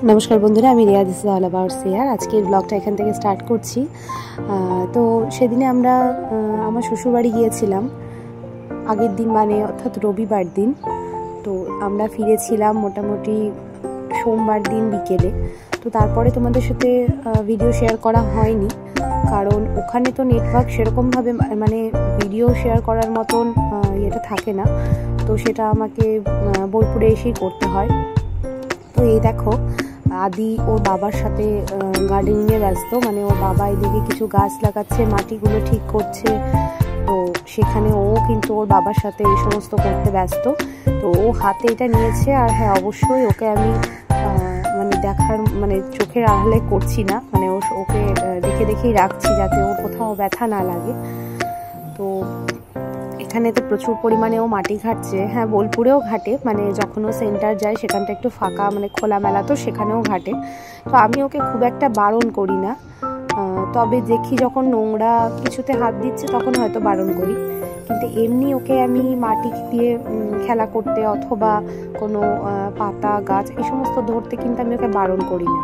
नमस्कार बंधुरा आमी Riya this is all about share आज के ब्लगटा एखान থেকে स्टार्ट করছি। तो সেদিনে আমরা আমার শ্বশুর বাড়ি গিয়েছিলাম আগের দিন মানে অর্থাৎ রবিবার দিন। তো আমরা ফিরেছিলাম মোটামুটি সোমবার দিন বিকেলে। তো তারপরে তোমাদের সাথে ভিডিও শেয়ার করা হয়নি কারণ ওখানে তো নেটওয়ার্ক সেরকমভাবে মানে ভিডিও শেয়ার করার মতন এটা থাকে না। তো সেটা আমাকে বোলপুরে এসেই করতে হয়। তো এই দেখো আদি ওর বাবার সাথে গার্ডেনিংয়ে ব্যস্ত, মানে ওর বাবা এদিকে কিছু গাছ লাগাচ্ছে, মাটিগুলো ঠিক করছে। তো সেখানে ও কিন্তু ওর বাবার সাথে এই সমস্ত করতে ব্যস্ত। তো ও হাতে এটা নিয়েছে আর হ্যাঁ অবশ্যই ওকে আমি মানে দেখার মানে চোখের আড়ালে করছি না, মানে ওকে দেখে দেখেই রাখছি যাতে ওর কোথাও ব্যথা না লাগে। তো এখানে তো প্রচুর পরিমাণে ও মাটি ঘাটছে। হ্যাঁ বোলপুরেও ঘাটে, মানে যখন ও সেন্টার যায় সেখানটা একটু ফাঁকা মানে খোলামেলা, তো সেখানেও ঘাটে। তো আমি ওকে খুব একটা বারণ করি না, তবে দেখি যখন নোংরা কিছুতে হাত দিচ্ছে তখন হয়তো বারণ করি, কিন্তু এমনি ওকে আমি মাটি দিয়ে খেলা করতে অথবা কোনো পাতা গাছ এই সমস্ত ধরতে কিন্তু আমি ওকে বারণ করি না,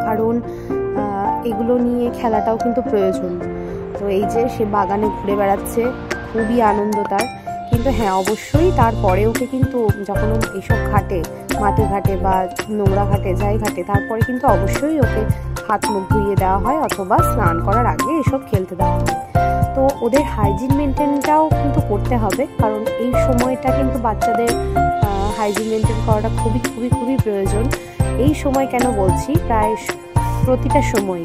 কারণ এগুলো নিয়ে খেলাটাও কিন্তু প্রয়োজন। তো এই যে সে বাগানে ঘুরে বেড়াচ্ছে, খুবই আনন্দ তার। কিন্তু হ্যাঁ অবশ্যই তারপরে ওকে কিন্তু যখন ও এইসব ঘাটে, মাটি ঘাটে বা নোংরা ঘাটে যাই ঘাটে, তারপরে কিন্তু অবশ্যই ওকে হাত মুখ ধুইয়ে দেওয়া হয় অথবা স্নান করার আগে এসব খেলতে দেওয়া হয়। তো ওদের হাইজিন মেনটেনটাও কিন্তু করতে হবে, কারণ এই সময়টা কিন্তু বাচ্চাদের হাইজিন মেনটেন করাটা খুবই খুবই খুবই প্রয়োজন। এই সময় কেন বলছি, প্রায় প্রতিটা সময়।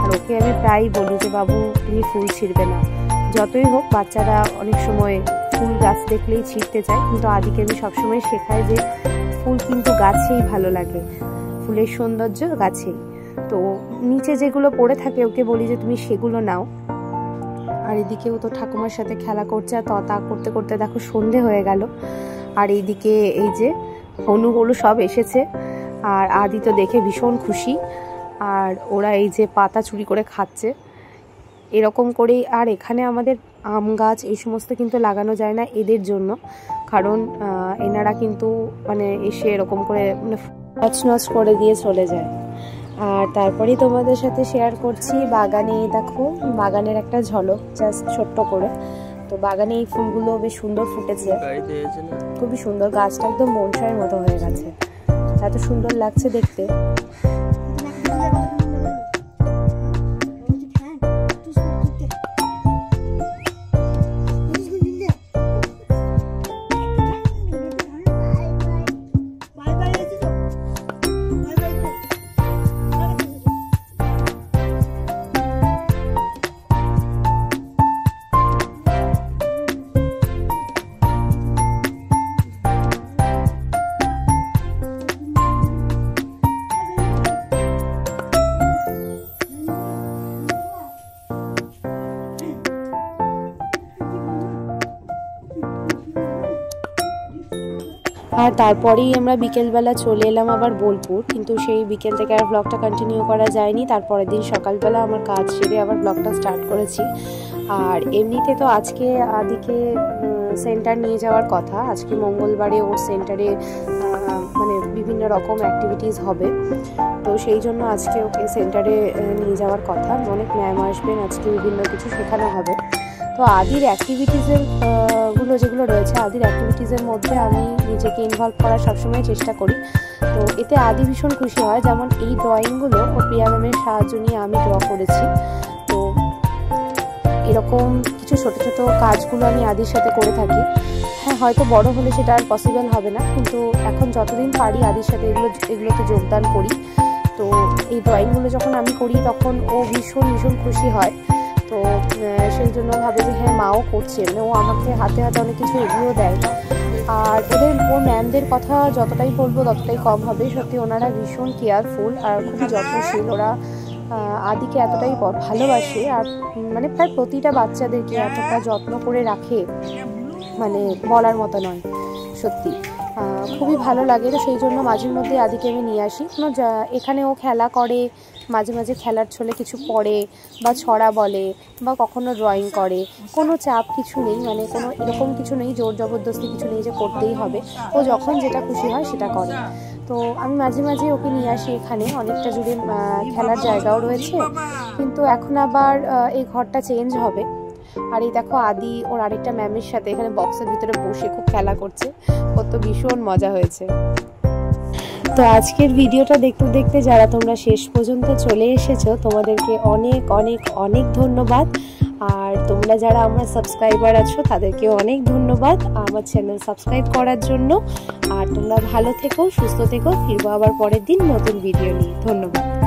আর ওকে আমি প্রায়ই বলি যে বাবু তুমি ফুল ছিঁড়বে না। যতই হোক বাচ্চারা অনেক সময় ফুল গাছ দেখলেই ছিঁড়তে চায়, কিন্তু আদিকে আমি সবসময় শেখাই যে ফুল কিন্তু গাছেই ভালো লাগে, ফুলের সৌন্দর্য গাছেই। তো নিচে যেগুলো পড়ে থাকে ওকে বলি যে তুমি সেগুলো নাও। আর এদিকেও তো ঠাকুমার সাথে খেলা করছে, আর তা করতে করতে দেখো সন্ধে হয়ে গেল। আর এইদিকে এই যে হনু সব এসেছে, আর আদি তো দেখে ভীষণ খুশি। আর ওরা এই যে পাতা চুরি করে খাচ্ছে এরকম করেই। আর এখানে আমাদের আম গাছ এই সমস্ত কিন্তু লাগানো যায় না এদের জন্য, কারণ এনারা কিন্তু মানে এসে এরকম করে মানে নচ করে দিয়ে চলে যায়। আর তারপরেই তোমাদের সাথে শেয়ার করছি বাগানে, দেখো বাগানের একটা ঝলক জাস্ট ছোট্ট করে। তো বাগানে এই ফুলগুলো বেশ সুন্দর ফুটেছে, খুবই সুন্দর, গাছটা একদম বনসাইয়ের মতো হয়ে গেছে, এত সুন্দর লাগছে দেখতে। আর তারপরেই আমরা বিকেলবেলা চলে এলাম আবার বোলপুর, কিন্তু সেই বিকেল থেকে আর ব্লগটা কন্টিনিউ করা যায়নি। তারপরের দিন সকালবেলা আমার কাজ সেরে আবার ব্লগটা স্টার্ট করেছি। আর এমনিতে তো আজকে আদিকে সেন্টার নিয়ে যাওয়ার কথা, আজকে মঙ্গলবারে ওর সেন্টারে মানে বিভিন্ন রকম অ্যাক্টিভিটিস হবে। তো সেই জন্য আজকে ওকে সেন্টারে নিয়ে যাওয়ার কথা, অনেক ম্যাম আসবেন, আজকে বিভিন্ন কিছু শেখানো হবে। তো আদির অ্যাক্টিভিটিসের যেগুলো রয়েছে, আদির অ্যাক্টিভিটিসের মধ্যে আমি নিজেকে ইনভলভ করার সবসময় চেষ্টা করি। তো এতে আদি ভীষণ খুশি হয়। যেমন এই ড্রয়িংগুলো ও প্রিয়া ম্যামের সাহায্য নিয়ে আমি ড্র করেছি। তো এরকম কিছু ছোট ছোট কাজগুলো আমি আদির সাথে করে থাকি। হ্যাঁ হয়তো বড় হলে সেটা আর পসিবল হবে না, কিন্তু এখন যতদিন পারি আদির সাথে এগুলোতে যোগদান করি। তো এই ড্রয়িংগুলো যখন আমি করি তখন ও ভীষণ ভীষণ খুশি হয়। তো সেই জন্য ভাবে যে হ্যাঁ মাও করছে, মানে ও আমাকে হাতে হাতে অনেক কিছু এগিয়েও দেয়। আর ওর ম্যামদের কথা যতটাই বলবো ততটাই কম হবে, সত্যি ওনারা ভীষণ কেয়ারফুল আর খুবই যত্নশীল। ওরা আদিকে এতটাই ভালোবাসে, আর মানে প্রায় প্রতিটা বাচ্চাদেরকে এতটা যত্ন করে রাখে মানে বলার মতো নয়, সত্যি খুবই ভালো লাগে। তো সেই জন্য মাঝে মধ্যে আদিকে আমি নিয়ে আসি। এখানে ও খেলা করে, মাঝে মাঝে খেলার ছলে কিছু পড়ে বা ছড়া বলে বা কখনো ড্রয়িং করে, কোনো চাপ কিছু নেই, মানে কোনো এরকম কিছু নেই, জোর জবরদস্তি কিছু নেই যে করতেই হবে। ও যখন যেটা খুশি হয় সেটা করে। তো তো আমি মাঝে মাঝে ওকে নিয়ে আসি এখানে, অনেকটা জুড়ে খেলার জায়গাও রয়েছে। কিন্তু এখন আবার এই ঘরটা চেঞ্জ হবে। আর এই দেখো আদি ওর আরেকটা ম্যামের সাথে এখানে বক্সের ভিতরে বসে খুব খেলা করছে, ওর তো ভীষণ মজা হয়েছে। তো আজকের ভিডিওটা দেখতে দেখতে যারা তোমরা শেষ পর্যন্ত চলে এসেছো তোমাদেরকে অনেক অনেক অনেক ধন্যবাদ। আর তোমরা যারা আমার সাবস্ক্রাইবার আছো তাদেরকে অনেক ধন্যবাদ আমার চ্যানেল সাবস্ক্রাইব করার জন্য। আর তোমরা ভালো থেকো, সুস্থ থেকো, ফিরবো আবার পরের দিন নতুন ভিডিও নিয়ে। ধন্যবাদ।